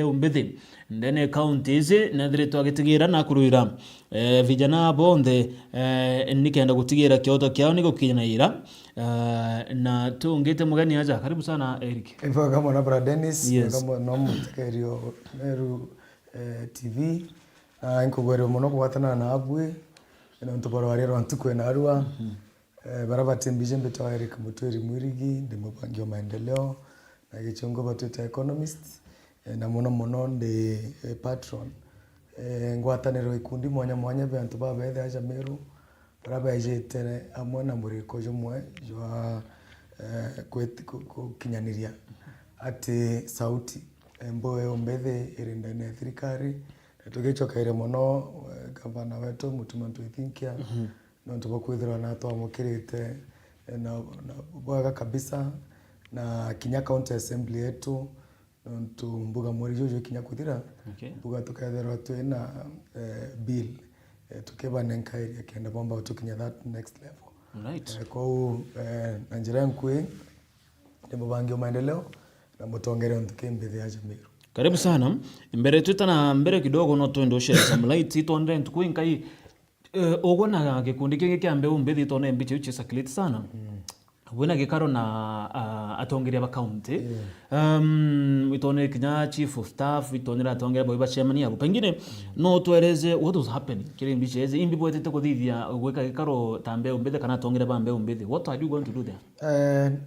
umbithi ndene counties nethire twagitigira na kuruira vijana bonthe nikenda gutigira kioto kiao ni gukinyaira na tungite mugeni aja. Karibu sana Eric. Hivyo kama na Brother Dennis, Yes. kama na mutikerio Meru TV nkugwere muno kuwatana na abwe na ntobaro warero antukwe na arua baraba tembije mbeto Eric Mutweri Mwirigi ndi mupangio maendeleo na gichongo batete economist na muno ndi patron ngwataniro ikundi mwanya bantu babethe aja Meru baraba ejete amwe na muriko jomwe jwa kukinyaniria ati sauti mboe ombethe irindane thirikari tugichokaire muno gavana wetu mutuma twithinkia no tubokwithirwa na twamukirite na bwaga kabisa na Kinya County Assembly yetu no mbuga muri jojo Kinya kuthira mbuga tukatherwa twina bill tukebana nkairi akenda bomba tukinya that next level. Right. Kwa na njira nkwe ni mubangio maendeleo na mutongere ntukembe ya Meru. Karibu sana. Mbere tutana mbere kidogo no twende share some light itonde ntukuinkai ogona gikundi kingi kiambe umbithi itonde mbiche uchi saklit sana. Wena gikaro na atongeria ba county itone Kinya chief of staff itone atongeria boiba chairman yabo pengine no tueleze what was happening kile mbiche eze imbi boete kuthithia gweka gikaro tambe umbithi kana atongeria ba mbe umbithi. What are you going to do there?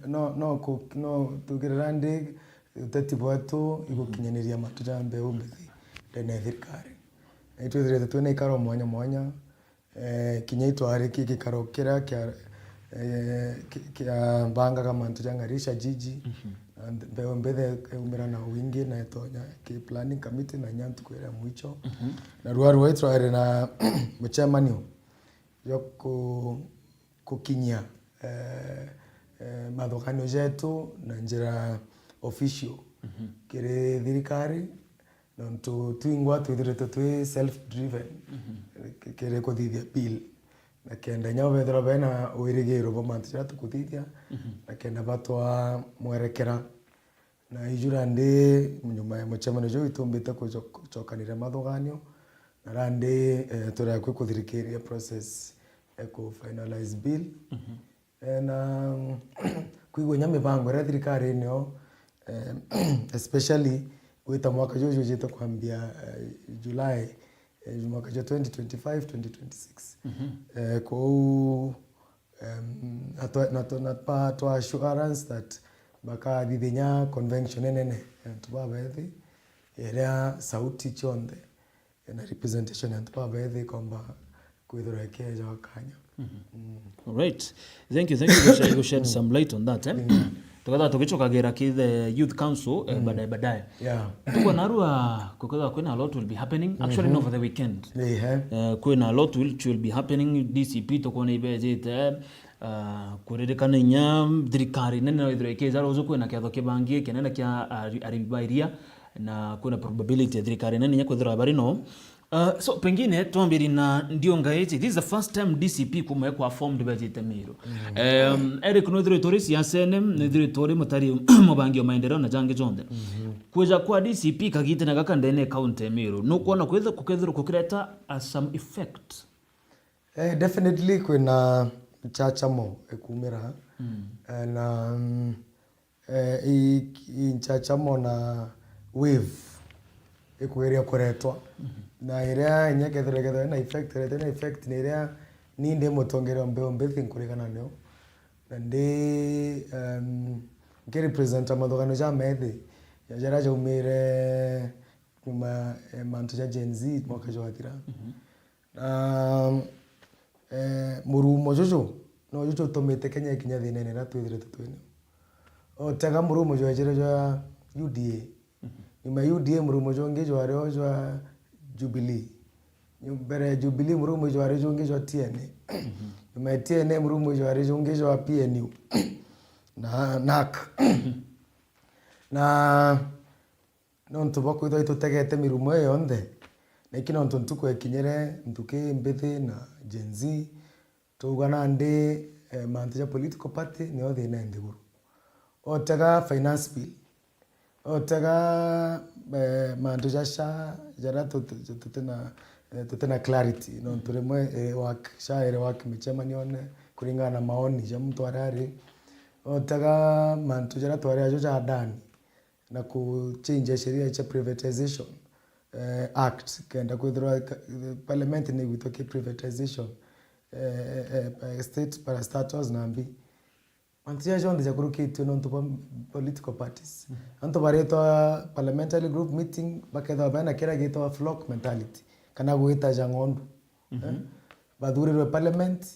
No tugirira ndi uteti bwatu igukinyaniria matuja mbe umbithi ndene thirikari itwithire twene ikaro mwanya Kinya itwari kikaro kira kia banga kama ntujangarisha jiji mbethe umira na wingi na etonya ki planning committee na nyantu kwera mwicho na ruaru wetu ari na mchairman yo kukinya madhokano jetu na njira official kire thirikari na tuingwa twithire self driven kire kuthithia bill na kenda nyawe bethera bena uirigiro bo mantu tukuthithia na kenda batwa mwerekera na ijura ndi nyuma ya mchama jo itumbite kuchokanira mathoganio na rande tura kuthirikiria process eko finalize bill na kuigwa nyame bango ra thirikari nio especially wita mwaka jojo jeta kwambia July mwaka 2025 2026 kwa na assurance that baka didenya convention nene tubabethi era sauti chonde na representation tubabethi kwamba kuithura keja wakanya. All right, thank you for shed some light on that tukatha tugichokagira ki the youth council baadaye tuko narua kukaza kuna a lot will be happening actually over the weekend kuna a lot will be happening DCP tukona ibejete kuririkana nya thirikari nene no ithrekeza rozo kuna kiatho kibangie kenenda kia aribairia na kuna probability ya thirikari nene nya kuthira habari no. So pengine tuambiri na ndio ngaiti this is the first time DCP kumekwa formed budget Meru. Eric no director siasene no director mutari mubangio maendeleo na jange jonde. Kuja kwa DCP kagite na gaka ndene county Meru no kuona kweza kukethira kukireta some effect. Definitely kuna chachamo ekumira na i chachamo na wave ekueria kuretwa na iria nyekethera na effect ni iria ni ndi mutongera mbethi nkurikana nio na ndi ke represent amathogano ja methi jara ja umire kuma mantu ja Gen Z mwaka jwathira murumo jojo no jojo tomete Kenya Kinya thinene na twithire twene o tega murumo jwajira ja UDA nyuma UDA murumo jonge jware jwa Jubilee nyumbere Jubilee murumo jware jonge jwa TNA nyuma TNA murumo jware jonge jwa PNU na NAC na nonto bakwitho itutegete mirumo yonde nekino ntonto tukwekinyere ntuke mbethi na Gen Z tugana ndi mantu ya political party ni othe na ndiguru otega finance bill otega mandu jasha jara tutena clarity no turemwe work shaire work michemanione kulingana na maoni ya mtu arari otega mandu jara twari ajo ja dani na ku change sheria cha privatization act kenda kwithira parliament ni witoke privatization state para status nambi Mantia John de Kurukit non to political parties. Anto bareto parliamentary group meeting bakeda bana kera geto flock mentality. Kana goita jangondu. Baduri parliament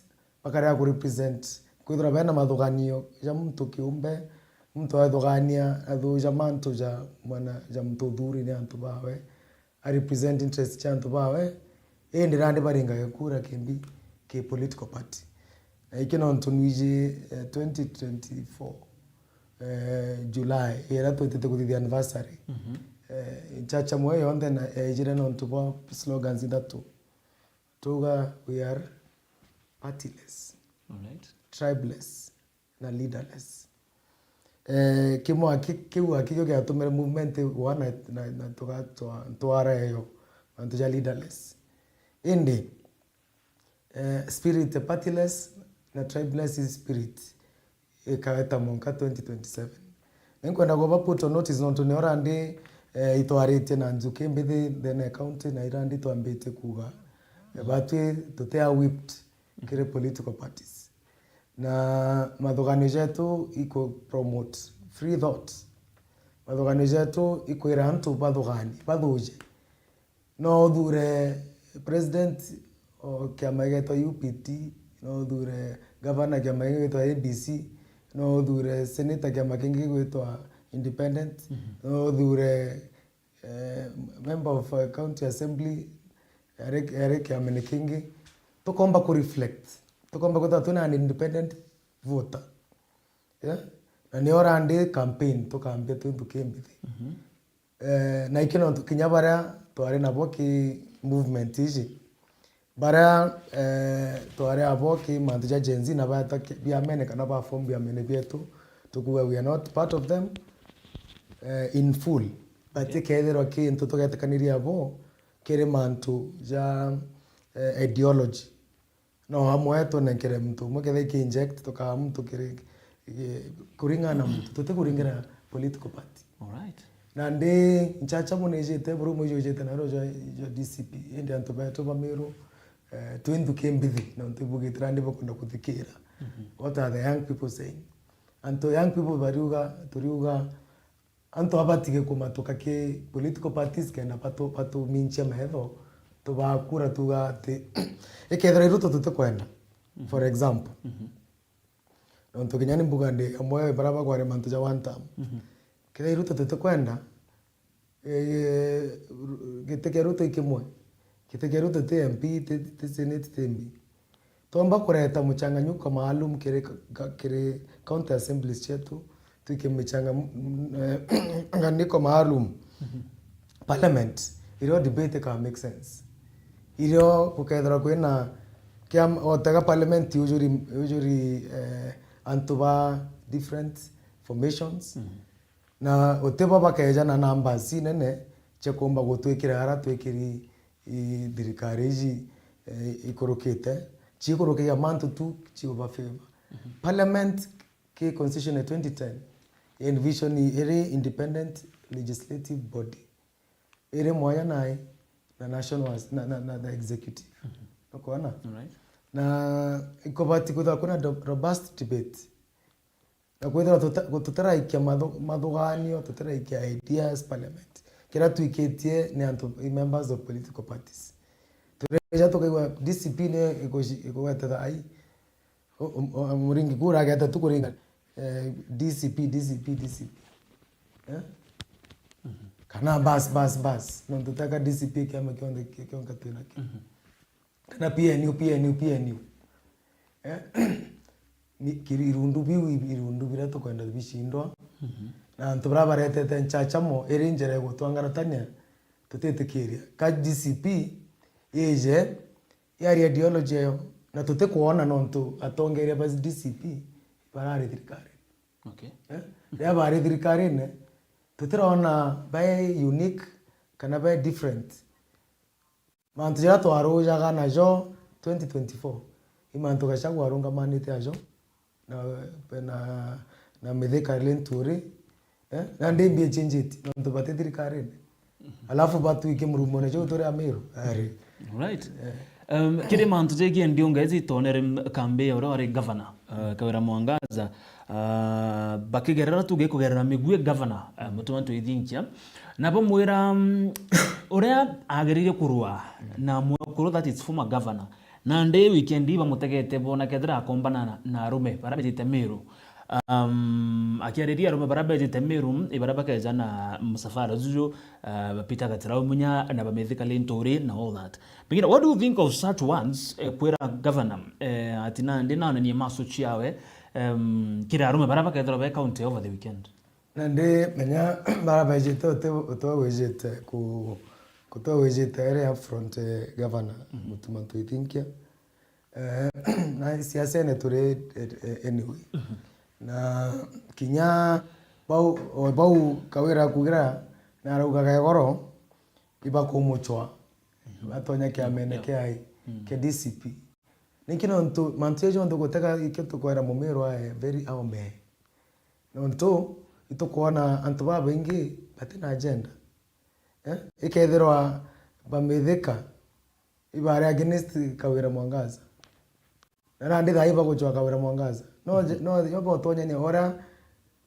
bakara ku represent kwithira bana madhuganio ya mtu kiumbe mtu adhugania adhu jamantu ja mwana ja mtu dhuri ni antu bawe a represent interest cha antu bawe ndirande baringa kura kimbi ke political party. Ikino ntunwiji 2024 July era twetete kuthithia anniversary chacha moyo onde na ejire no ntubo slogans ithatu tuga we are partyless, tribeless na leaderless. Kimo kiu akikyo kya tumere movement wana na tuga twara yo antuja leaderless indi spirit partyless na tribeless spirit ikaeta monka 2027 nkwenda go baputo notice no tuneora ndi itwarite na nzuke mbithi then account na irandi twambite kuga batwe tutea whipped kire political parties na madhogano yetu iko promote free thought madhogano yetu iko ira antu badhuje no dure president o kiama geto UPT no dure governor kiama geto ABC no dure senator kiama kingi geto independent no dure member of county assembly Eric kiama kingi tukomba ku reflect tukomba ko tuna an independent voter na ni ora ande campaign to campaign to kembithi na ikino kinyabara to are na boki movement ishi bara tware aboki mantu ja jenzi na bata biamene kana ba form biamene bietu tukuwa we are not part of them in full but kethero ki into tugetekaniria abo kere mantu ja ideology no hamwe to nenkere mtu mukethe ki inject toka mtu kire kuringana mtu tutekuringira political party. All right. Na ndi nchacha munejete buru mujojete na rojo DCP ndi antoba to bamiru twindu kembithi na ntibugira ndi bakunda kuthikira what are the young people saying anto young people turiuga anto abatige kumatoka ke political parties kena pato minche meho to bakura tuga te ekethra iruto tutekwenda for example nto kinyani mbugande amoyo baraba kwa remanto ja one time kile iruto tutekwenda gitekeruto ikimwe kitekeruto te MP te senate tembi tomba kureta mchanganyuko maalum kire county assemblies chetu tukimchanga ngandiko maalum parliament ilo debate ka make sense ilo kukethra kwina kiam otega parliament usually antuba different formations na oteba bakaeja na namba sinene chekomba gutwikira ara twikiri dirikareji ikorokete chikoroke ya mantu tu chikoba favor parliament ke constitution 2010 envision ere independent legislative body ere moya nai na national na the executive ukoona na ikobati kutha kuna robust debate na kwethira tutara ikia madhuganio tutara ikia ideas parliament kira tuiketie ni antu members of political parties tureja tukaiwa DCP ne igoweta ai muringi kura gata tukuringa DCP kana bas no tutaka DCP kama kionde kionka tunaki kana PNU ni kirundu bira to kwenda bishindwa na ntubra baretete nchachamo erinjere gutwangana tania tutetekiria ka DCP yeje yari ideology yo na tutekuona nontu atongeria bas DCP barari thirikari ya bari thirikari ne tutiraona by unique kana by different mantu jara twarujaga najo 2024 imantu gacagwa arungamanite ajo na Mithika Lenturi na ndimbi chenjiti mantu bate thirikari alafu batu ikimurumo na jo tore Amiru ari right kire mantu jegi ndio ngezi tonere kambe ora ore governor Kawira Mwangaza bakigerera tuge kugerera migwe governor mutumantu ithinkia nabo mwira uria agerire kurua na mwakuru that is former governor na nde weekend iba mutegete bona kethira akombana na arume barabete Meru akiariria arume barabete Meru ibarabaka jana msafara zujo Peter Gatirao munya na Mithika Lenturi na all that. But what do you think of such ones kwera governor atina ndina na ni maso chiawe kira arume barabaka kethira be county over the weekend? Nande menya barabete to wejete ku kutoa wejete area up front governor mutumantu ithinkia na siasa ne ture anyway na kinya bau Kawira kugira na rauga goro iba kumuchwa batonya kia mene kia ke DCP nikino nto mantejo ndo goteka iketo kwera Mumiru very awame nto ito kuona antu baba ingi batina agenda ikethirwa bamithika ibare against Kawira Mwangaza na ndi thaiba kuchwa Kawira Mwangaza no yobo tonya ni ora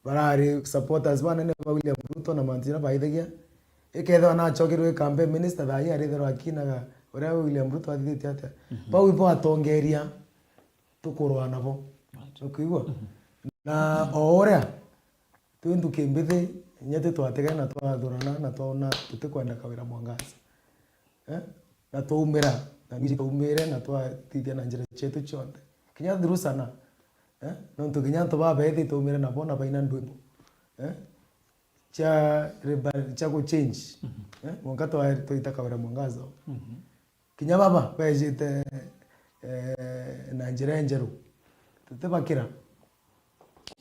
barari supporters bana ne William Ruto na mantina baithagia ikethwa na chokirwe campaign minister thai arithirwa kinaga ora William Ruto athithite ate pau ipo atongeria tukurwa nabo ukigwa na ora tundu kimbithi nyete twatega na twathurana na twaona tutikwenda Kawira Mwangaza na twaumira na ngiri twaumire na twatithia na njira chetu chonde kinya thuru sana no to kinya to baba ethi twaumire na bona baina ndwimo cha ku change mwangato toita Kawira Mwangaza kinya baba bejete na njira njeru tutebakira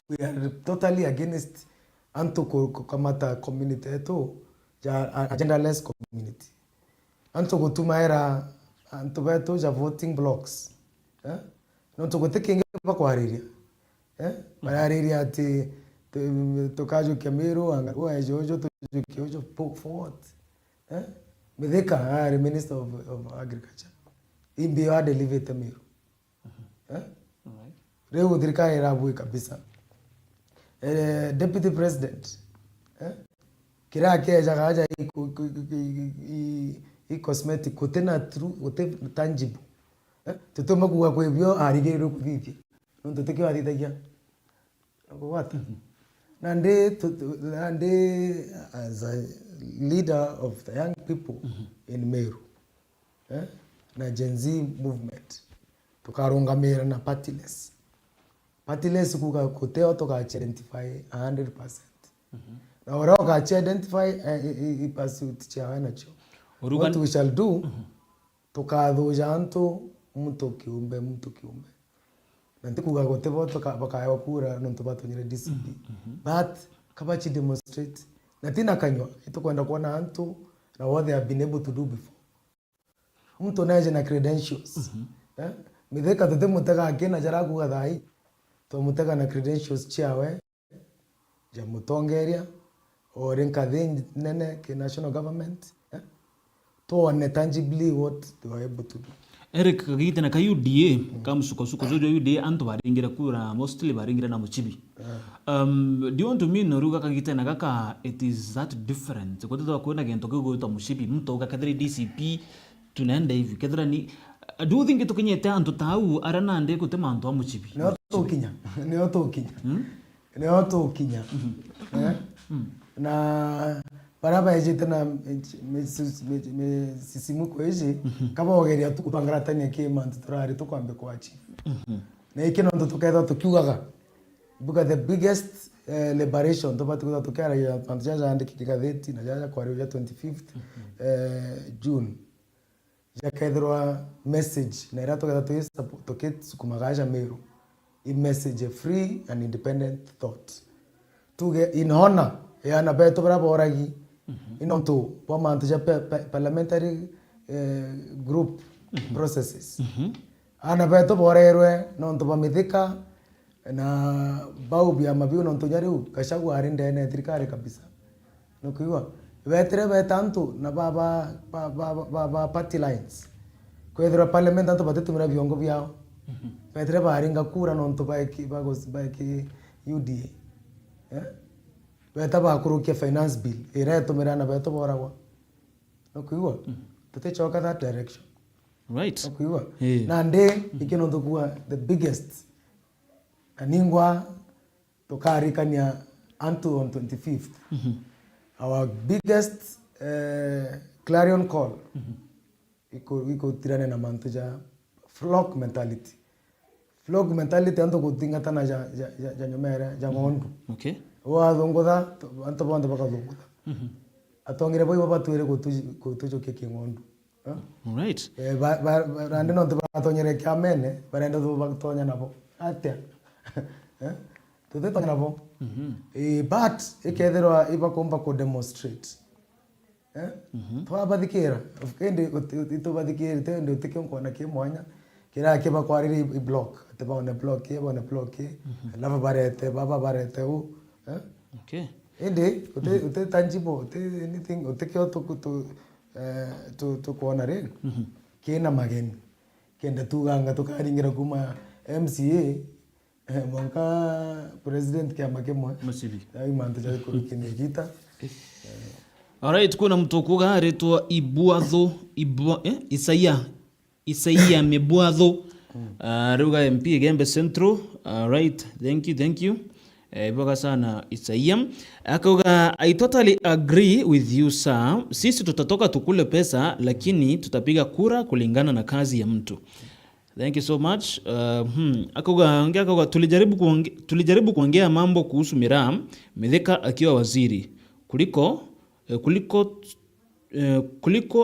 we are totally against anto kamata community eto ja agendaless community anto kutumaira anto beto ja voting blocks no to kutekinge bakwariria barariria ati tokajo Kemiru anga jojo tojo forward Mithika minister of agriculture imbi wa deliver Meru reu thirikari rabu kabisa deputy president kira keja gaja i cosmetic kutena true wote tangible tutoma kuwa kwebyo arigero kuthithia no tutekwa thithagia ngo wata nande as a leader of the young people in Meru na Gen Z movement tukarungamira na partyless kuka kuteo toka identify 100% na ora ka identify I pursuit cha wanacho what we shall do tukadhuja antu mtu kiumbe na ndikuga gotebo bakayo kura no tubatonyere DCP but kabachi demonstrate na tina kanywa itokwenda kuona antu na what they have been able to do before mtu naje na credentials Mithika tutemutega akina jara kuga thai tomutega na credentials chiawe ja mutongeria orenka nene ke national government to tangibly what they are able to do. Eric kagite na UDA kamsuko zojo UDA anto baringira kura mostly baringira na Muchibi. Do you want to mean ruga kagite na kaka it is that different kwa tuto kuona gento kugo Muchibi mto kakadri DCP tunaenda hivi kadra ni do you think itukinyete anto tau arana ande kutema anto Muchibi ne oto kinya na baraba ejete na sisimuko eje kaba ogeria tukupangara tani ke mantu turari tukwambe kwachi na ikino ndo tukaida tukiugaga because the biggest liberation topatuka tukara ya panjaja ande kikagatheti na jaja kwa ya 25th June jakaidrwa message na irato kada tuisa toket sukumagaja Meru a message a free and independent thought to get in honor yana beto bra boragi inonto wa mantuja parliamentary group processes ana beto borerwe nonto bamithika na bau bia mabiu nonto nyariu kashagwa ari ndene thirikari kabisa nukuigwa betere betantu na baba party lines kwethira parliament anto batetumira viongo vyao betere baringa kura nonto baiki UDA beta bakurukia finance bill iretumira na beto boragwa nukuigwa tutechoka that direction right nukuigwa na nde ikinonto kuwa the biggest aningwa tukarikania unto on 25th our biggest clarion call iko tirane na mantuja flock mentality anto kutingata na ja nyomera ja ngondu okay wa thongotha anto bonde bakathongotha atongire boy baba twere kutujo keke ngondu right rande no batonyere kamene barenda tu batonya nabo atia tuteta nabo but iketherwa ibakomba ku demonstrate twabathikira kende itubathikira tende utike nkona kimwanya kira kiba kwarire i block tebone block alafu barete u okay ende ute tangible ute anything utekio to kuona re kina mageni kenda tuganga tukaringira kuma MCA monka president kiama kimwe masili ai mantu ja kurukine gita alright kuna mtu kuga aretwa Isaia Mebwatho ruga MP Gembe Central. Right, thank you boga sana Isaia. Akauga I totally agree with you sir, sisi tutatoka tukule pesa lakini tutapiga kura kulingana na kazi ya mtu. Thank you so much. Akauga tulijaribu kuongea mambo kuhusu Miraa Mithika akiwa waziri kuliko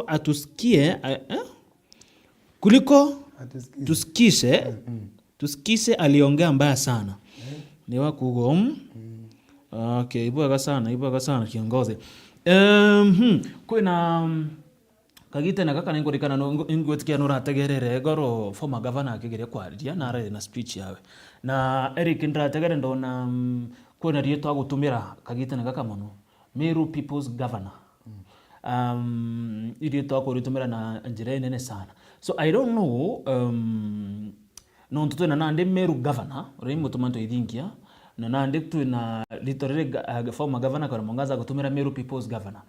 atusikie tusikise aliongea mbaya sana ni wakugo okay ibuaga sana kiongozi kwina kagite na kaka ningurikana no ingwetikia no rategerere goro former governor akigeria kwariria na ara na speech yawe na Eric Ndrategere ndona kwina rieto agutumira kagite na kaka muno Meru People's Governor rieto akuritumira na njira nene sana. So I don't know no tutuna nande Meru Governor rimo tumanto idhingia na nande tuna litorere former governor kwa mongaza kutumira Meru People's Governor.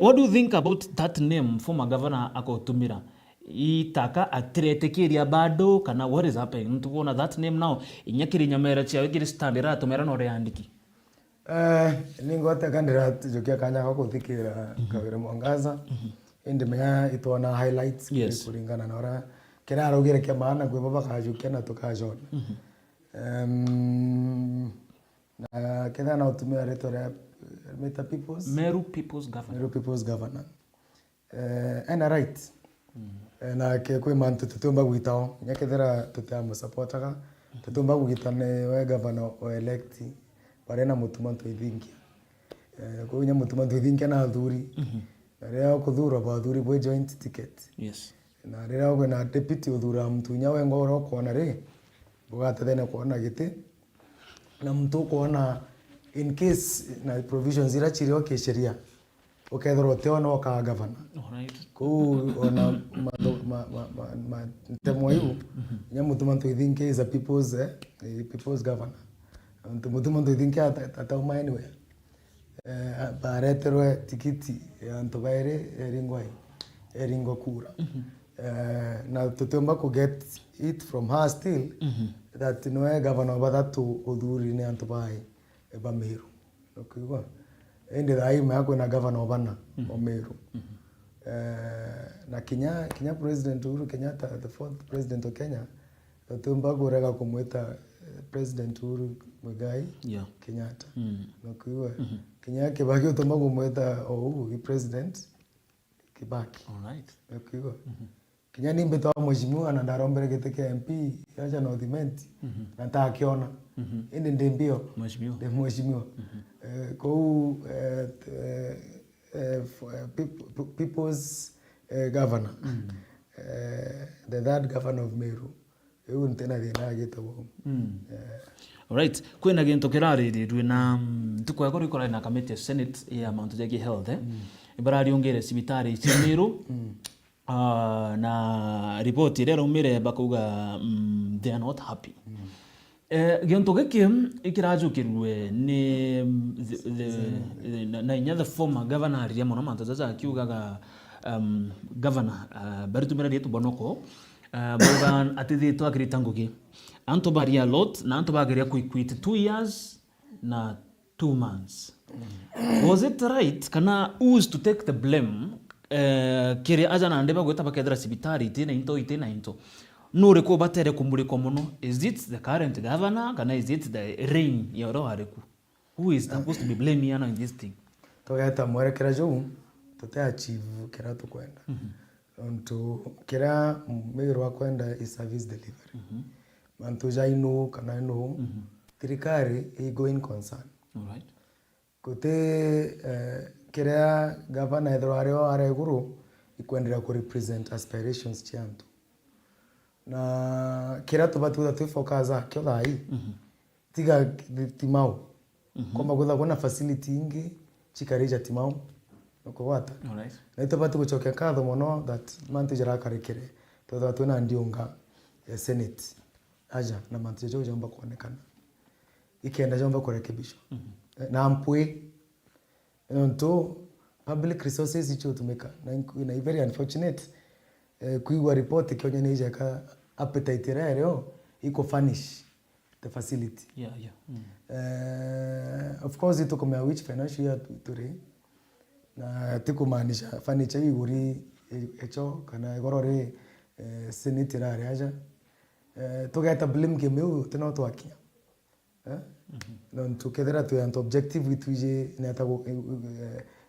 What do you think about that name former governor akotumira? Itaka atretekiria bado kana what is happening? Tuona that name now inyakiri nyamera chia wigiri standira tumera no reandiki. Ningote kandira jokia kanya kwa kuthikira kawira mongaza indi menya itona highlights kulingana na ora kira arogere kia maana kwa baba kajukia na tukajona na kenda na utumia retora Meru People's Governor and right na ke kwe mantu tutumba gwitao nyakethera tutamo supportaga tutumba gwitane we governor o elect parena mutumanto ithinkia ko nya mutumanto ithinkia na thuri rero kuthura ba thuri bo joint ticket na rero ko na deputy uthura mtu nya we ngoro kona ri bugata thena kona giti na mtu kona in case na provisions ira chirio ke sheria ukethoro teona ka governor ko ona ma temo hiyo nya mutumanto ithinkia is a people's governor mutumanto ithinkia atauma anywhere bareterwe tikiti anto baire eringo kura na tutomba ku get it from her still that no governor badatu udhuri ni anto bai Meru okigwa ende dai mako na governor bana Meru na Kenya president Uhuru Kenyatta, the fourth president of Kenya, tutomba kurega kumweta president Uhuru Muigai Kenyatta okigwa Kenya Kibaki utomba kumweta president Kibaki. All right. Okigwa kinya ni mbeto mheshimiwa na ndarombere giteke MP yacha North Imenti na takiona indi ndimbio mheshimiwa ko people's governor the third governor of Meru eu ntena thina gitabo alright kwina gintu kirariri rwina tuko yakori kora na committee Senate ya Mount Jagi Health ibarari ongere cibitari cia Meru na report rero umire bakuga they are not happy gintu giki ikirajukirwe ni na inya former governor ya Mount Jaja akiugaga governor baritumira rietu bonoko bogan atithitwa akiritanguki anto baria lot na anto bageria quit 2 years na 2 months was it right kana who is to take the blame kire aja na ndeba gweta bakethera cibitari tina into nure ko batere kumuriko muno is it the current governor kana is it the reign yoro hariku who is supposed to be blamed here in this thing to geta mwerekera jo to achieve kira to kwenda onto kira mwiro kwenda is service delivery mantu jaino kana no trikari is going concern all right kote kira governor edro are guru ikwendera ku represent aspirations chanto na kira to batu tu fokaza kyo dai tiga timau koma gutha kuna facility ingi chikarija timau noko wata all right na ito batu kuchokia kadho mono that mantu jara karekere to batu na ndionga ya Senate aja na mantu jojo jomba kuonekana ikenda jomba kurekebishwa na mpwe nto public resources icho tumeka na very unfortunate kuigwa report kionye nije ka appetite rero iko furnish the facility of course it took me which financial year today na tikumaanisha furniture iguri echo kana igorore Senate rare aja tugeta blame kemeu tino twakia non tukethera tu and objective wituje neta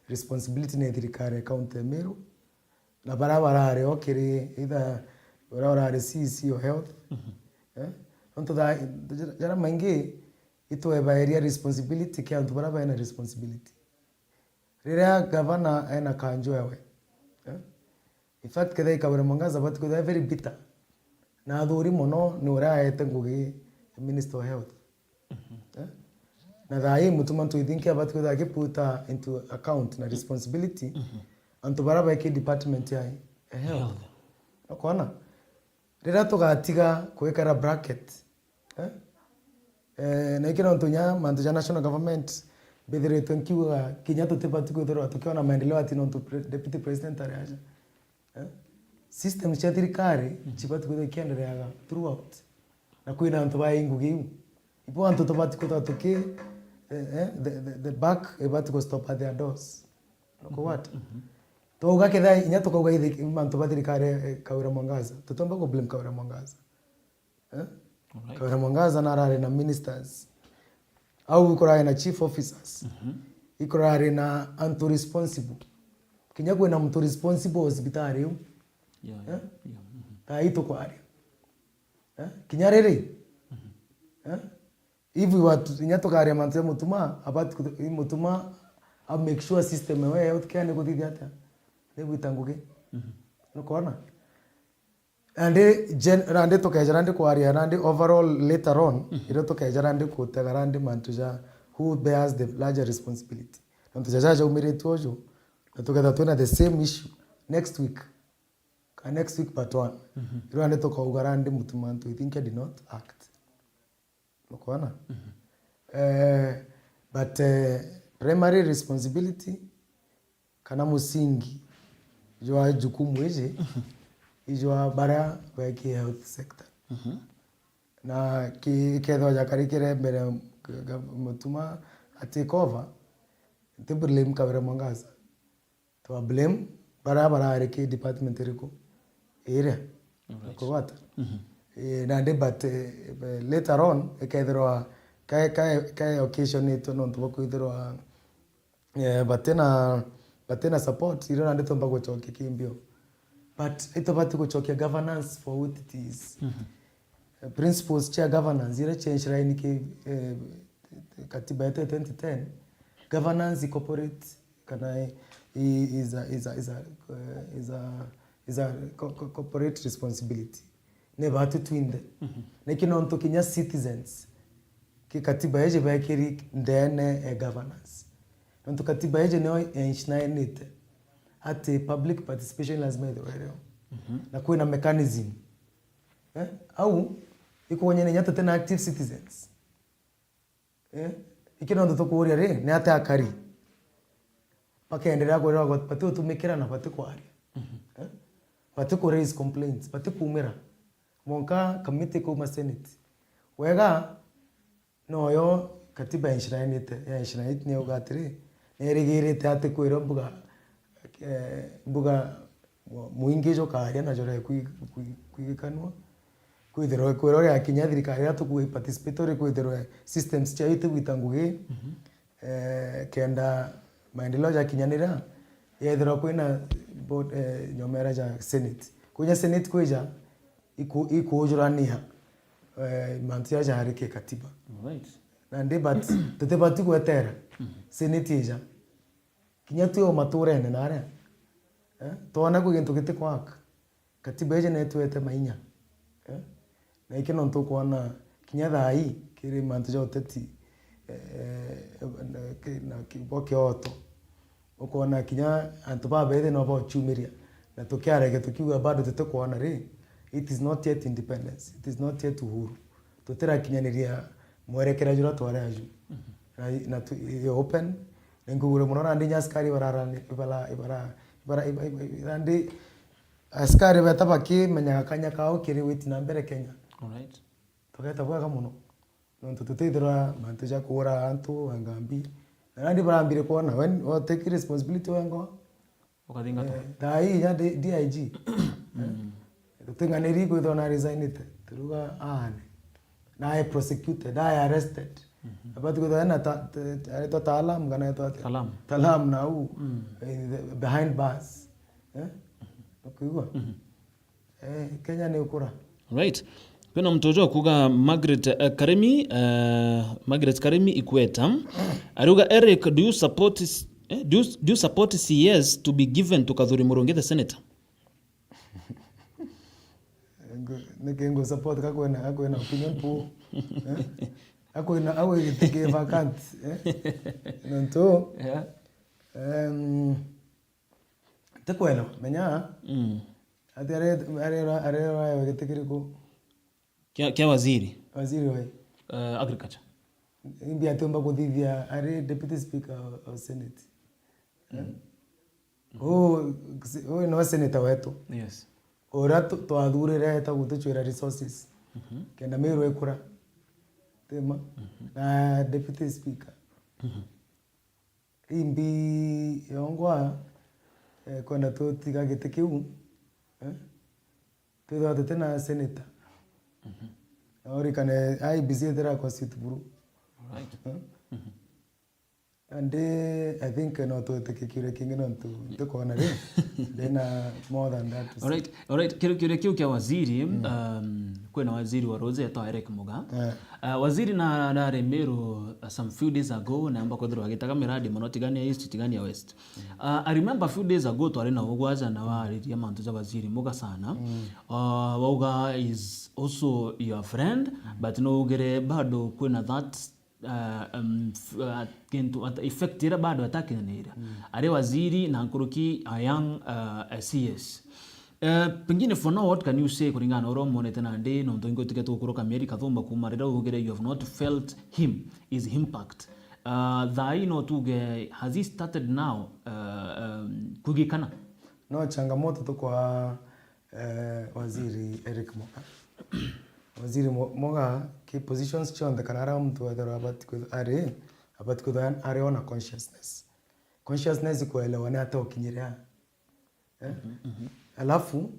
responsibility ne thirikari account Meru na barabara are okiri either barabara are CC health onto da jara maingi ito eba area responsibility kia onto barabara ina responsibility rira governor ena kanjo yawe in fact kedai kabere mongaza but ko very bitter na aduri mono ni ora ete ngugi minister of health na dai mutuma to think about ko da put into account na responsibility anto baraba ke department ya health akona rira to gatiga kuwekara bracket na ikira ntonya manto ya national government bedere tonkiwa kinyato tepati ko doro tukiona maendeleo atino to deputy president araja system cha thirikari chipati ko kiendelea throughout na kuina nto ba ingugi ipo anto topati ko toke the back about to stop at their doors noko what to ga kedha inyato ko gaithe manto ba thirikari Kawira Mwangaza tutomba ko blame Kawira Mwangaza Kawira Mwangaza na rare na ministers au ikora na chief officers ikora na anto responsible kinya kwena mtu responsible hospitali yo ito kwa ari kinya rere hivi watu inyato kare manze mutuma abati mutuma a make sure system we health care ne kuthithia ata ne gwitanguke no kona ande to kajara ande kwa ari ande overall later on iro to kajara ande ko tagarande mantuja who bears the larger responsibility ndo jaja umire tojo to tuna the same issue next week part 1 iro ande to kwa ugarande mutuma to I think I did not act Mokwana. But primary responsibility kana musingi jwa jukumu hizi ijwa bara kwa health sector na kedho jakarikire mbere mutuma take over te blame Kawira Mwangaza to blame bara areke department riko area ko wata na but later on kedro kai occasion ito no to ko idro batena support iro na ndeto mbago choke kimbio but itobati kuchokia governance for what it is. Principles cha governance ile change line ki katiba yetu 2010 governance corporate kana is a corporate responsibility ne batu twinde ne kinonto kinya citizens ki katiba yeje bakiri ndene governance nonto katiba yeje no enshinainite ati public participation lazima iwe na kuwe na mechanism au iko wenye nyata tena active citizens ikinondo to kuria re ne ata akari pakaendelea kuelewa kwa pati utumikira na pati kwaria pati ku raise complaints pati kumira monka committee ko senate wega noyo katiba enshinainite ne ugatiri nerigirite ati kwira mbuga muingijo karia na jore kuikanwa kwithirwa kwirore akinya thirikari atu ku participatory kwithirwa systems cha itu gwitangugi kenda maendeleo ya kinyanira yethirwa kwina nyomera ya senate kunya senate kwija ikujurania mantu ya harike katiba right na ndi but tutebati kwetera senate ija kinya tu maturene nare tona ku gintu gite kwaka katiba ija netwete mainya na ikino ntu kuona kinya thai kiri mantu ja uteti na kiboke oto ukona kinya antu babethe no bo chumiria na tukiarege tukiuga bado tutakuona ri it is not yet independence, it is not yet uhuru tutira kinyaniria mwerekera jura tware aju na tu open ngure munora ndi nyaskari bararani ibara ndi askari betabaki menya kanya kao kiri witi na mbere Kenya. Alright. Toketa bwa kamuno nonto tutithira mantu ja kura antu angambi na ndi barambire kuona when or take responsibility wengo ukathinga to dai ya DIG tutinganiri kwithona resigned turuga ane na I prosecuted I arrested abati kwithona ta talam gana to talam na u behind bars ukigwa Kenya ni ukura. Right. Kuna mtojo kuga Margaret Karemi Ikweta aruga Eric, do you support CS to be given to Kadhuri Murungi the senator? Nikengo support kako na opinion po ako na awe itige vacant nanto tekwelo menya are getekiriko Kia waziri wa agriculture imbi atomba kuthithia are deputy speaker of senate no senator wetu yes ora twathurire ta gutuchwira resources kenda miru ekura tema na deputy speaker imbi yongwa kwenda tutiga gite kiu tutho tena senator orikane IBC thera constitute right and I think not to take kire king on to corner then more than that. All right kire kiu kia waziri kwena waziri wa Rose to Eric Muga waziri na Remero some few days ago na amba kodro agitaka miradi monotigani ya east tigani ya west I remember a few days ago to arena ogwaza na wari mantu za waziri Muga sana Wauga is also your friend but no gere bado kwena that kintu effectira bado atakinanira are waziri na nkuruki ayang CS pengine for now what can you say kuringana oromo netena ndi no ndingo tiketo kuroka meri kathomba kumarira ugere you have not felt his impact the no tuge has he started now kugikana no changamoto to kwa waziri Eric Muga waziri Muga ki positions chonde kanara mtu adara abati ko are on a consciousness kuelewa na hata ukinyiria alafu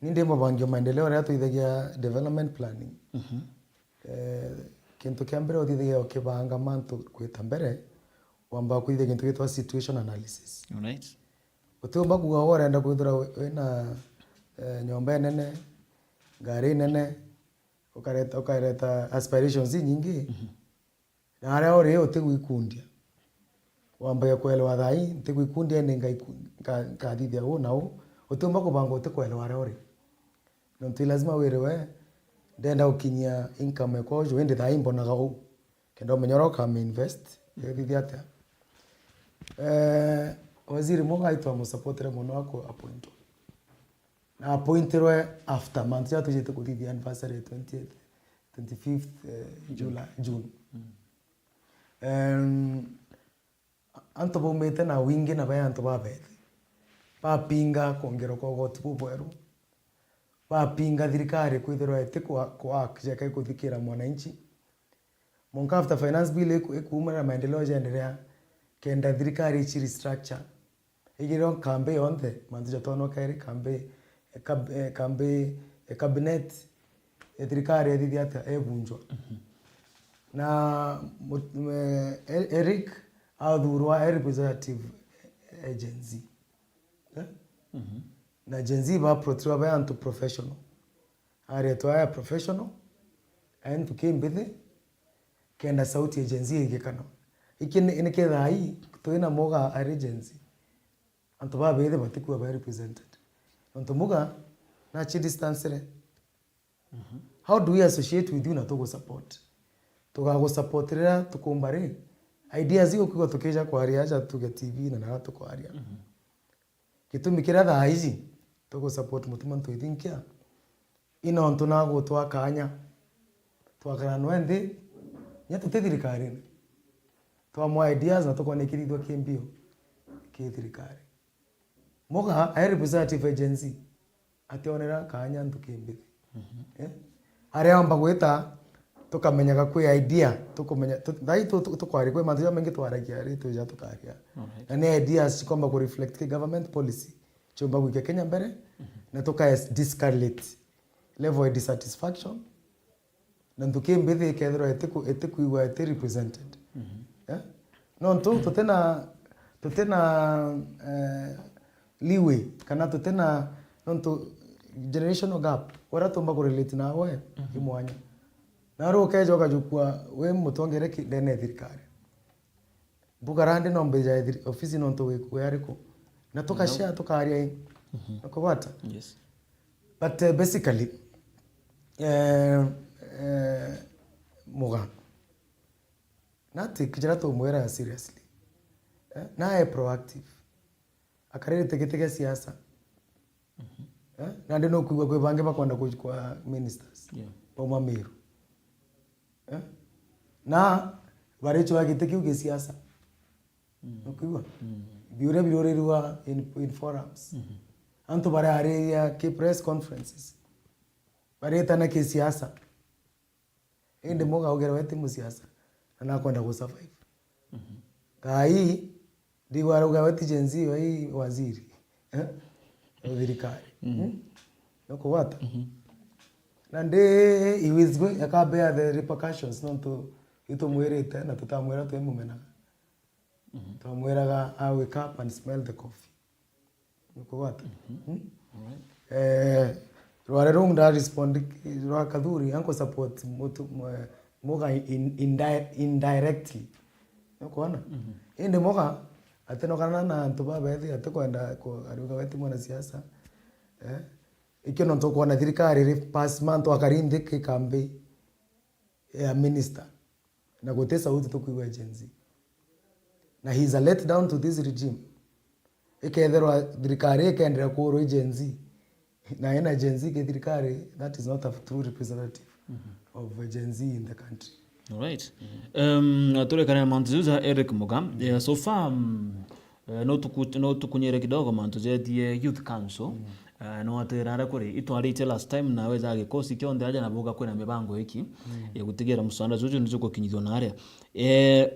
ninde mabangio maendeleo ya tuithagia development planning kintu kiambere utithagia ukibanga mantu kwita mbere wamba kuithagia kintu kitwa situation analysis all right utomba kuga orenda kwithira wena nyomba nene, ngari nene, ukareta aspirations nyingi. Na aria uri utigwikundia. Wambaye kuelewa thai, ntigwikundia ni ngathithia huu na huu. Utumba kubanga utikuelewa aria uri. Nontu lazima wirewe ndenda ukinyia income yako jo ende thai mbonaga huu. Kenda umenyora ukame-invest, thithia atia. Waziri Muga aitwa musupportere muno ako appointwa. Na appointirwe after month ya tujite kuthithia anniversary 25th June. Anto baumite na wingi na baya anto babethi. Bapinga kuongera kwa goti bweru. Bapinga thirikari kwithirwa eti kwa jeka ikuthikira mwananchi. Monka after finance bill ikuuma na maendeleo yaendelea kenda thirikari ichi restructure. Igiro kambe yonthe manzi jotono kairi kambe cabinet thirikari thithia ata ebunjwa. Na Eric athurwa representative agency. Na agency ba protriwa ba antu professional. Ari toya professional and to kimbithi kenda sauti agency igikana. Iki ni ketha hii toina moga agency. Antu ba bethe batikuwa ba represented. Antu moga na chi distance re. How do we associate with you na togo support? Tugago support rira tukumbari. Ideas ziko kwa tukeja kwa aria acha tuge TV na na kwa aria. Gitumi kira tha hizi togo support mutuma ntuithinkia. Ino ntunago twakanya. Twakana nwende nya tutethirikari. Twamwa ideas na tukone kirithwa kimbio kithirikari. Moga a representative agency ationera kanya ntukimbithi. Aria amba gwita tukamenyaga kwi idea tukumenya thai tukwari kwi mantu mengi twaragia ri tuja tukaria. Na ni ideas cikomba ku reflect ki government policy chomba gwike Kenya mbere na tuka discarlate level of dissatisfaction na ntukimbithi kethiro etikuigwa eti represented. No tutena leeway kana tutena nontu generational gap wara tumba ku relate na we imwanya na ro kejo kajukua we mutongere ki dene thirikari bugarande no mbeja office nontu we yariko na tukashare tukaria nakobata. Yes, but basically Muga nati kijara to mwera seriously na proactive akarere teketeke siasa. Na ndino kuigwa kwe bange bakwenda kwa ministers boma Meru. Na barecho bagiteki uge siasa. Kuigwa biure ruwa in forums. Anto bare area ke press conferences. Bareta na ke siasa. Ende moga ogera wete mu siasa na kwenda ku survive. Kai digwara ugawati jenzi wai waziri. Thirikari. Noko wata. Na nde iwizwe yakabea the repercussions nonto ito mwirite na tutamwira twemumena. Twamwiraga I wake up and smell the coffee. Noko wata. Rware rung da respond rwa kadhuri anko support moga indirectly. Noko wana. Inde moga atenokana na ntuba bethi atakwenda ko aruga wetu mwana siasa ikino ntoko na thirikari pass month akarinde ke kambe ya minister na gotesa uti tukuiwa agency na he is a let down to this regime iketherwa thirikari ikendera ku ro agency na ena agency ke thirikari that is not a true representative of agency in the country. All right. Tole kana mantuza Eric Muga. So far no tukunyere kidogo mantuzetie Youth Council. No aterara kuri itwarite last time na weza gikosi kionde aja na boga kwena mibango hiki ya gutigera musanda zuju nizo kukinyithio na aria.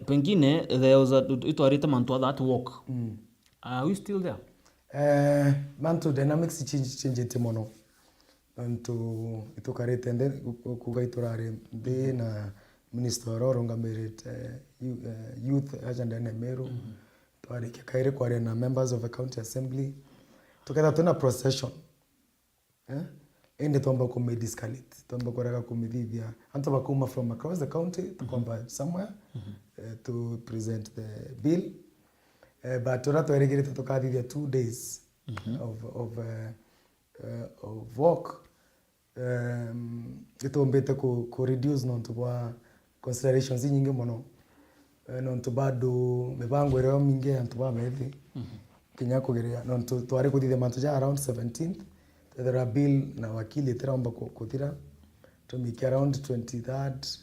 Pengine there was itwarite mantu that walk. Are we still there? Mantu dynamics change mono. Mantu itukarite ndे kugaiturare ndे na Minister Roronga Merit Youth Agenda na Meru. Tuarike kaire kwa na members of the county assembly. Together tuna procession. ende tomba kumedescalate tomba koreka kumithithia antu bakuma from across the county to come somewhere to present the bill but ora twerigirite tukathithia 2 days of work itombete ku reduce non to considerations nyingi muno non to bado mibango ero mingi antu ba methi kinya kugeria non to twari kuthithia mantu ja around 17th there are bill na wakili tiraomba kuthira to make around 23rd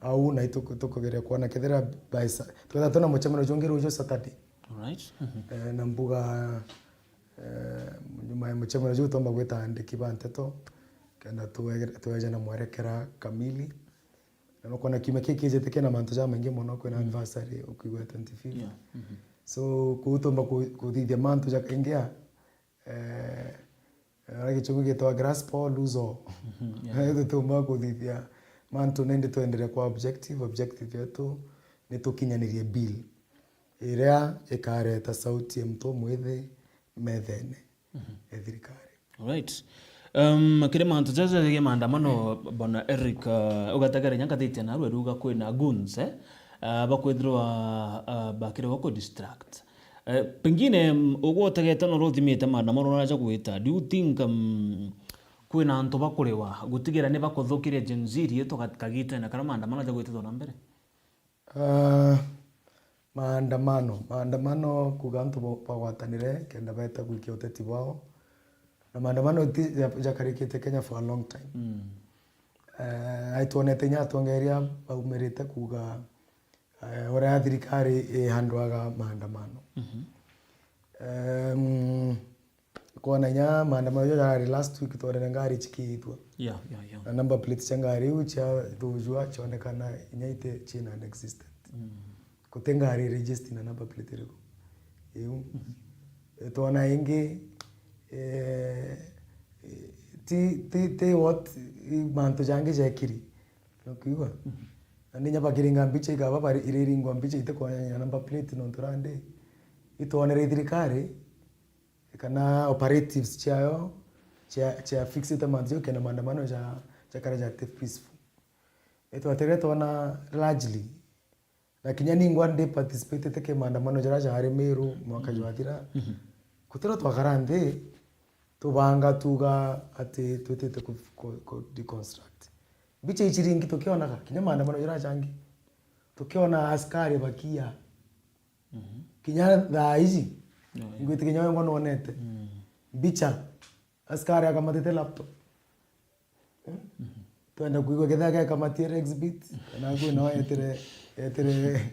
au na itukugeria kuona kethira by twetha tuna muchamano jongeru ujo Saturday. Alright. Na mbuga nyuma ya muchamano jo tomba gweta andiki banteto kana tuweje na mwerekera kamili na kona kime kiki na mantu ja mengi muno kwena anniversary ukigwa 25. So kutomba kuthithia mantu ja kaingia gichungu gitwa grass paul uzo tumba kuthithia mantu nende tuendelea kwa objective yetu ni tukinyanirie bill iria ikareta sauti ya mtu mwithe methene thirikari. Alright. Kire mantu jaje ge maandamano bona Eric ugatagara nyangathitie na ruga kwina goons bakwithirwa bakire wako distract. Pengine ugotagete no ruthimite maandamano raja gwita, do you think kwina antu bakurewa gutigira ni bakuthukiria Gen Z rieto kagite na kana maandamano ja gwita na mbere? Maandamano kuga antu bagwatanire kenda beta gwikia uteti wao na maandamano jakarikite Kenya for a long time. Aituonete nyatongeria baumerite kuga ora thirikari handwaga maandamano. Kwa nya maandamano ya last week tore ngari chikiitwa. Yeah. Na number plate changari ucha dujua chonekana inyaite China unexistent. Kutengari register na number plate riko. Tuona ingi ti what manto jange jakiri. Nokiwa. Ndinya bakiringa mbiche ikaba bari iriringwa mbiche ite kwa number plate no turande. Ituonere thirikari kana operatives chayo cha fix it manzio kana maandamano cha karaja peaceful. Atere tuona largely lakini ningwa ndi participate teke maandamano jaraja hari Meru mwaka jwathira kutira twagarande tubanga tuga ati twetete ku deconstruct biche ichiringi tukiona kinya maandamano jaraja angi tukiona askari bakia kinya dhaizi ngwiti kinya ngono onete bicha askari akamatete laptop tuenda kuigwa kethaga akamatire exhibit na ngwe no etere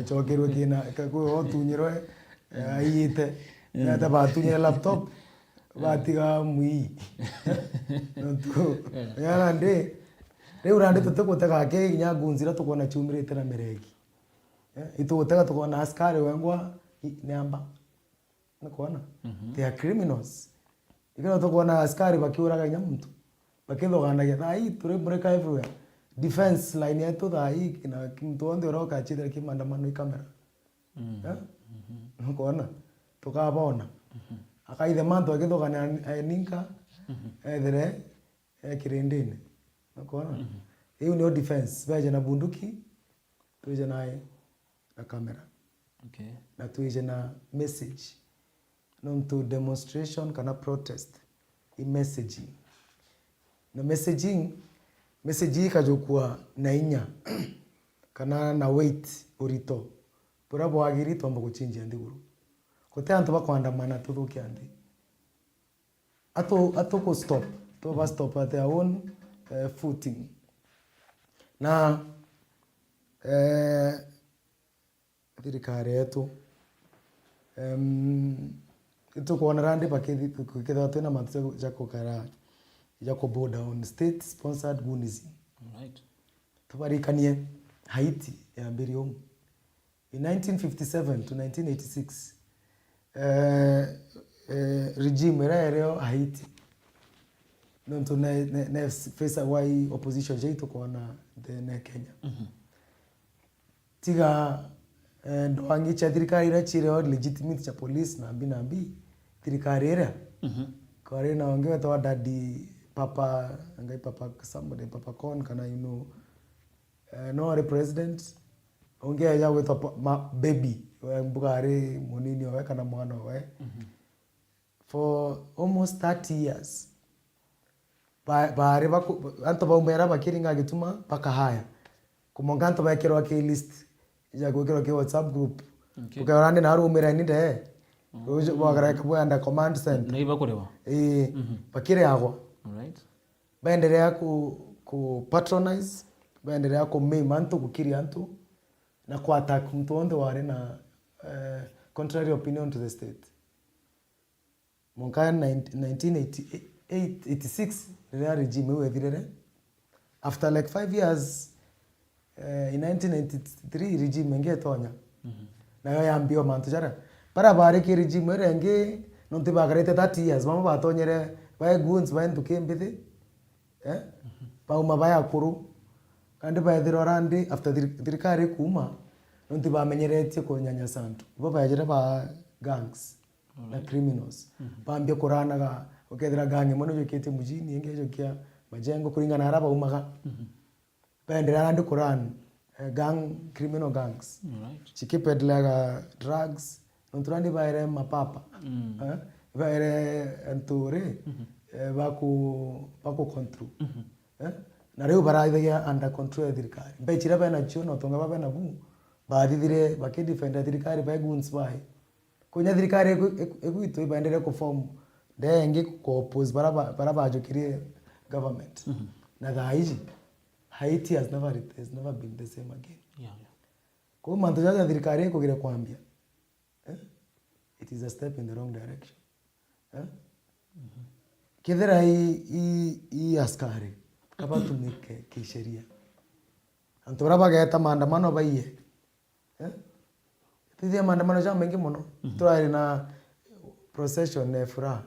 chokerwe kina kakwe otunyirwe ayite na tabatunyira laptop batiga mui ntu yana nde urande tutekoteka ke kinya gunzira tukona chumirite na meregi itoteka tukona askari wengwa namba nakona they are criminals ikana tukona askari bakiuraga nya mtu bakithoganagia thai turi breaka everywhere defense line yetu thai kina mtu onde uroka chithira kimaandamano ikamera nakona tukabona akaithe mantu akithogana ninka ethere kirindini nakona hiyo ndio defense baje na bunduki tuje naye na kamera. Okay. Na tuije na message non to demonstration kana protest i messaging na messaging kajokua na inya kana na weight urito burabo agiri tomba kuchinja ndiguru kote antu bakwandamana tuthukia ndi ato ko stop to ba stop at their own footing na thirikari yetu tukuona randi bakitha twina mantu ja kukara ja kuboda on state sponsored goonism. Right. Tubarikanie Haiti ya Mberium in 1957 to 1986 regime ereo Haiti nonto na face why opposition jeito kuona the Kenya tiga ndoangi cha thirikari ira chire legitimate cha police na nambi thirikari ira Kwari na ongewe to daddy papa ngai papa somebody papa con kana no re president ongewe ya with baby mbugari munini owe kana mwana owe for almost 30 years baare anto baumera bakiringa gituma paka haya kumonganto bakirwa ke list ya gukirwa ke WhatsApp group ukaorani na rumira ni de ujo bagara kabwa under command center naiba kurewa bakire agwa alright baendelea ku patronize baendelea ku meme antu kukiri antu na ku attack mtu onde wale na contrary opinion to the state monka 1986 the regime wethirere after like 5 years in 1993 regime ngetonya na yo yambio mantu jara para bare ki regime renge nonte bagarete 30 years mama batonyere bae guns bae ntukembithi bauma baya kuru kandi baethira randi after thirikari kuma nonte bamenyeretie kunyanya santu bo bayajira ba gangs na criminals bambia kuranaga ukethira gangi mono jokete mujini engejo kia majengo kuringana araba umaga baendera randi kuran gang criminal gangs chikipedlaga drugs nonturandi baire mapapa baire antore baku control na reu baraithagia under control ya thirikari mbechira bena chuno tonga bena bu bathithire bakidefend thirikari ba guns bai kunya thirikari eguito ibaendelea ku form dengi ku oppose baraba jokirie government na thaiji Haiti has never been the same again. Kwa manto ya thirikari kugira kwambia it is a step in the wrong direction. Kithera hii askari kaba tumike kisheria antora bageta maandamano baiye tidia maandamano ja mengi muno turari na procession ne furaha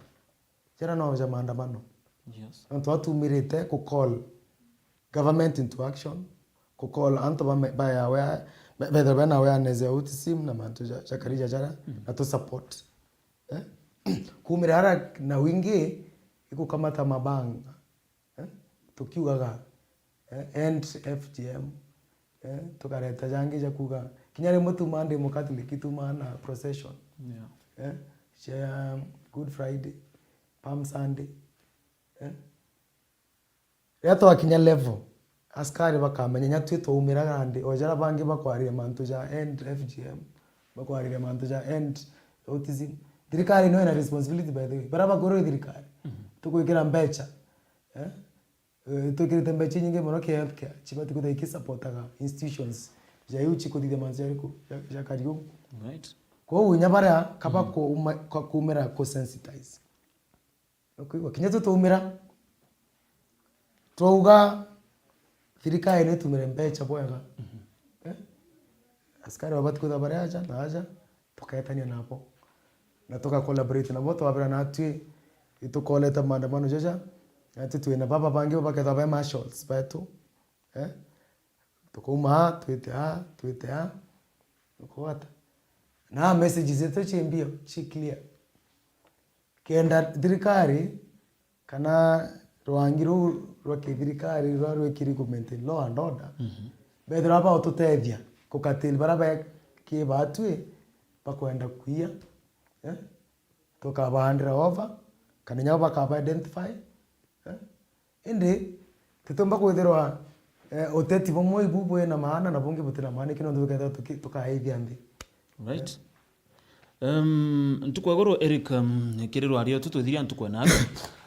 jara no ja maandamano yes anto atumirite ku call government into action ku call anto ba ya where better bana awareness ya autism na manto ja karija jara na to support kumirara na wingi ikukamata mabanga tukiugaga end FGM tukareta jangi ja kuga kinyare mutu mande mo Catholic tumana procession share Good Friday Palm Sunday yato akinya level askari bakamenya nyatwito umiraga andi ojara bangi bakwarire mantu ja end FGM bakwarire mantu ja end autism thirikari no ina responsibility by the way baraba goro thirikari tukuikira mbecha tukirite mbecha nyingi muno ke healthcare chibati kuthai supportaga institutions ja yuchi kuthithia mantu yariku ja kariu right kwa unya bara kaba ko kumera ko sensitize okay kinya tutumira twauga thirikari ni tumire mbecha bwega askari wabati kutha bara aja na aja tukaetania napo na toka collaborate na boto wabira na atwi itukoleta maandamano jaja ati tuina baba bangi baketha ba marshals betu tukuma tuite ukwata na messages zetu chimbio chi clear kenda thirikari kana rwangiru rwa thirikari rwa kiri ku maintain law and order bethra ba ututethia kukatil baraba ki batwe bakwenda kuia tukabandira over kana nyaba ka identify ende tutomba kwithirwa uteti bomwe ibubu na maana na bungi butina maana kino tuketha tukaithia ndi right ntukwagoro Eric kiriro ario tututhiria ntukwena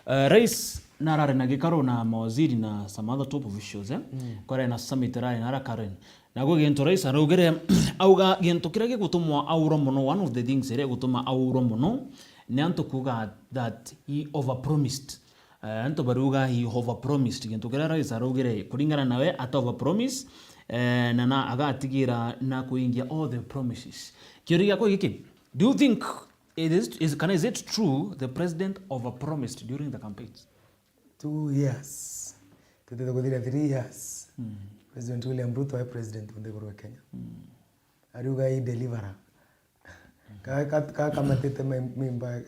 rais narare na gikaro na mawaziri na some other top officials kore na summit rai na Karen na go gento rais arugere auga gento kirage gutumwa auro muno one of the things ere gutuma auro muno ni anto kuga that he overpromised anto baruga he overpromised gento kira rais arugere kuringana nawe ata overpromise na agatigira na kuingia all the promises kioriga ko giki do you think is it true the president overpromised during the campaigns 2 years tutete kuthira 3 years President William Ruto wa president wa Kenya ariuga i deliver kamatete mimba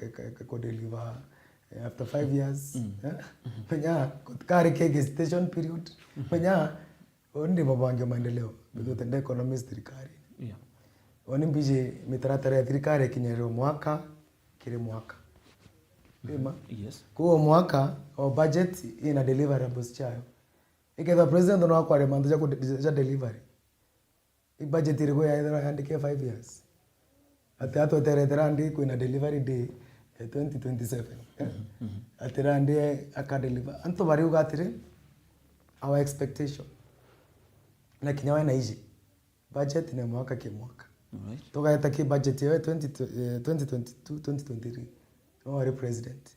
ko deliver after 5 years penya kare ke gestation period penya onde babange maendeleo tende economist serikali oni mbije mitaratara ya serikali kinyero mwaka kile mwaka yes kwa mwaka o budget ina deliverables chayo iketha president no akware mandu ja delivery I budget iri ya either andike 5 years ati ato tere andi ko ina delivery day 2027 atira andi akadeliver anto bari ugatire our expectation na kinyawa na iji budget ni mwaka ke mwaka toka ki budget ya 2022 2023 no wari president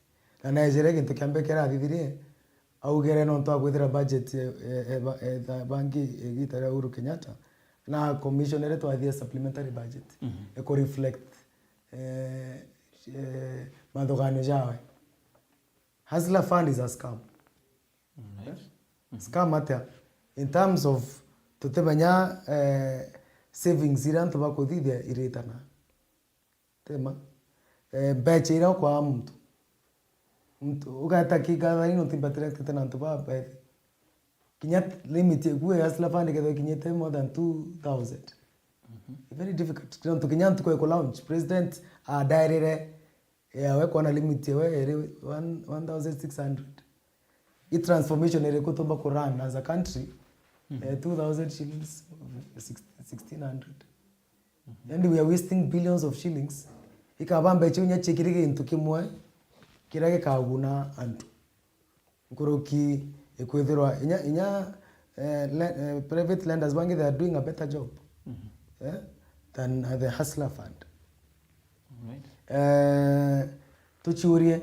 na Nigeria kintu kiambe kera thithirie au gere no to akwithira budget banki gitara Uhuru Kenyatta na commissioner to athia supplementary budget eko reflect madogano jawe Hustler Fund is a scam. Scam ata in terms of tutebanya savings irantu bakuthithia iretana tema beche ira kwa mtu ugata kigatha ino timbatire tena ntu baba kinya limit kuwe Hustler Fund ketho kinyete more than 2000 very difficult kinya kinya ntu ko launch president a dairere we kona limit we 1600 I transformation ere kutoba ku run as a country 2000 shillings 1600 and we are wasting billions of shillings ikabamba chunya chekirige into kimwe kirage kaguna antu nkoroki ekwethirwa inya private lenders bangi they are doing a better job than the Hustler Fund. Tuchurie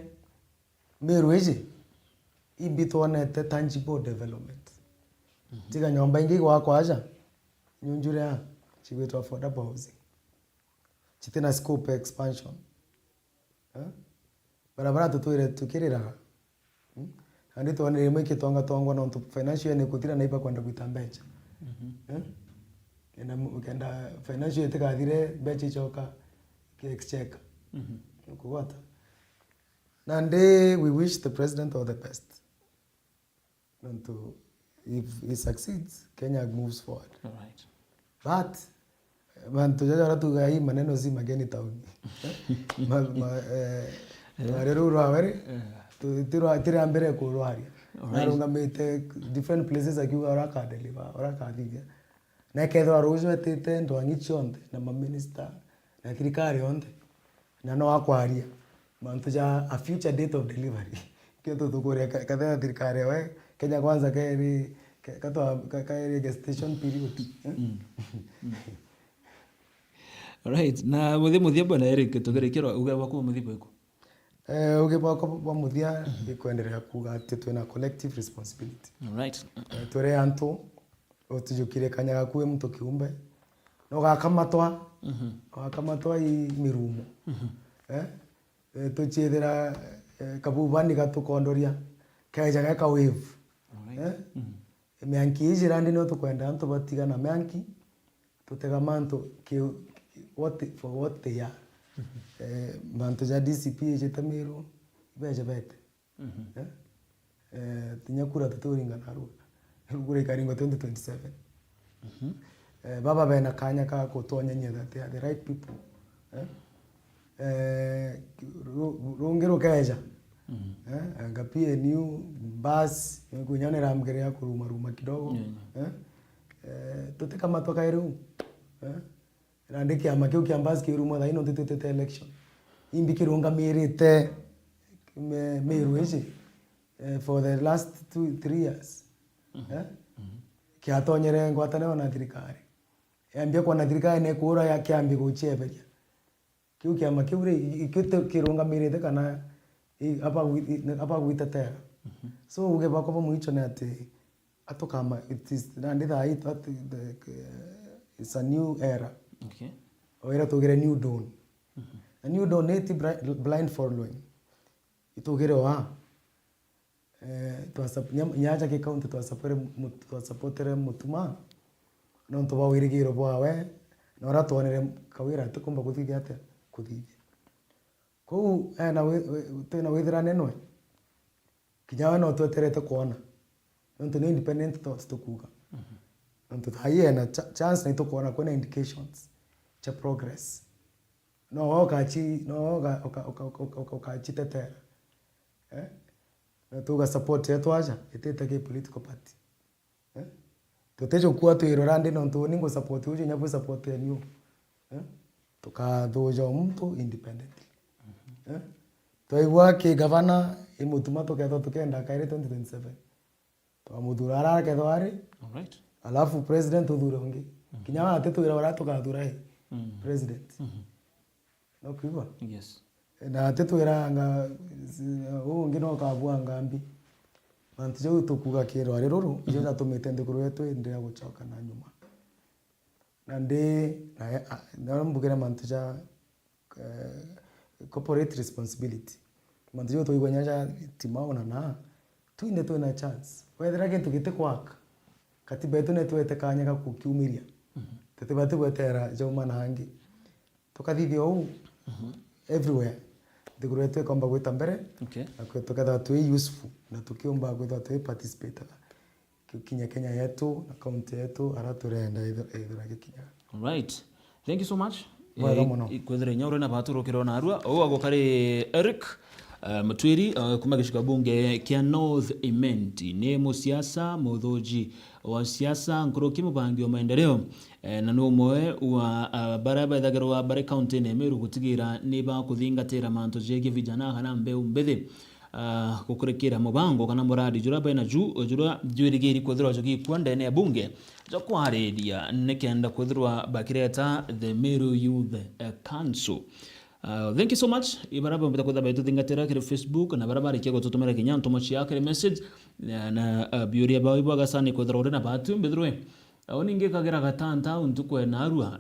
merueje ibitwanete tangible development tiga nyomba ingi kwa aja nyunjure chigwetwa affordable housing chitina scope expansion barabara tutwire tukirira andi tuone rimwe kitonga tongwa na financial ne kutira na iba kwenda kuitambecha ukenda financial itikathire bechi choka ke exchequer kugota nande we wish the president all the best and to if he succeeds Kenya moves forward all right but man tujaja ratu gai maneno si mageni tauni marero rawere tira ambere ko rwari narunga mete different places akiwa oraka deliver oraka thithia na ketho rojo etete ndo angichonde na ma minister na thirikari onde na no akwaria mantu ja a future date of delivery ketho tukoria katha thirikari we Kenya kwanza kairi katwa kairi gestation period alright na muthia bwana Eric tugerekero uge wako muthia bweko uge wako muthia ikuendelea kuga ati twina collective responsibility alright twere antu otujukire kanyaga kuwe mtu kiumbe no gakamatwa I mirumo tuchethera kabubani gatukondoria kaja gaka wave meanki ijirandi no tukwenda antu batigana meanki tutega mantu for what they are mantu ja DCP jetamiru beje bete tinyakura tuturinga naru gure karingo 2027 baba bena kanya ka kutonya nyetha they are the right people rungiro keja anga pia new bus kunyonera mgere ya kuruma kidogo tuteka matoka iru randiki amakiu kiambas kiruma thaino tutete election imbikirunga mirite merueje for the last 2-3 years kiatonyere ngwatane na thirikari ambia kwa na thirikari ne kura ya kiambi gucheberia kiu kiama kiure ikite kirunga mirite kana apa guitetera so uge bako muicho na ati atokama it is nditha it's a new era okay oira tugire new dawn a new dawn native blind following itugire wa nyaja ke county twasapotere mutuma no ntoba wirigiro bwawe nora tuonere kawira tukumba kuthithia ate kuthithia kou na withira nenwe kinya no tweterete kuona nontu ni independent thoughts tukuga nontu thaiye na chance na tukuona kuna indications cha progress no okachi tetera na tuga support yetu aja itete political party tutejo kuwa tuirora ndi nontu ningo support ujo nyapo support yenu tukathuja mtu independently twaigua ki gavana imutuma tukethwa tukenda kaire 2027 twamuthura ara kethwa ari alright alafu president uthure ungi kinya ate tuira wara tukathura president no kuigua yes na ate tuira nga ungi no kabua ngambi mantu jo tukuga kiro ari ruru ijo jatumite ndikuru yetu ndira gucoka na nyuma na ndi na mbugire mantu ja corporate responsibility mantu jo tuigwa nyaja timaona na tuine na chance wethera kintu gite kwaka katiba yetu netwete kanya ga kukiumiria tutibate gwetera jo mana hangi tukathithia u everywhere ndikuru yetu komba gwita mbere okay na tukatha tu useful na tukiomba gwitha tu participate kinya Kenya yetu na county yetu ara turenda ithira gikinya. All right, thank you so much. Kwethira nyaure na baturo kirona arua o agokari Eric Mutwiri kuma gicika bunge kia North Imenti ni musiasa muthuji wa siasa nkuruki mubangi wa maendeleo na no moe wa baraba thagirwa bare county ne meru gutigira ni ba kuthingatira manto jege vijana kana mbeu mbethi gukurekera mubango kana muradi jura baina jura jwirigiri kwethirwa jogi kwanda ne bunge jo kwariria nekenda kwethirwa bakireta the Meru Youth Council. Thank you so much. Ibaraba mbita kwetha baitu thingatira kire Facebook na barabara ikiego tutumira kinya ntomo cia kire message na biuria bawe bwaga sana kwethira uri na batu mbithirwe oni ngikagira gatanta untukwe na arua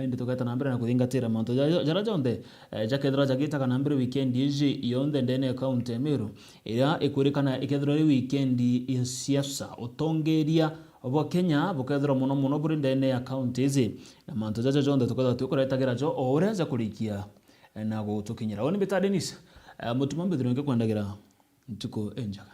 ndi tukata nambere na kuthingatira manto jara jonde jakethira jagita kana nambere weekend iji yonde ndene account Meru ira ikurikana ikethira weekend ya siasa utongeria obo Kenya bukethira muno buri ndene account izi na manto jaja jonde tukatha tukuretagira jo orenza kurikia na gutukinyira oni beta Dennis mutuma mbithiro ngikwandagira ntuko enjaga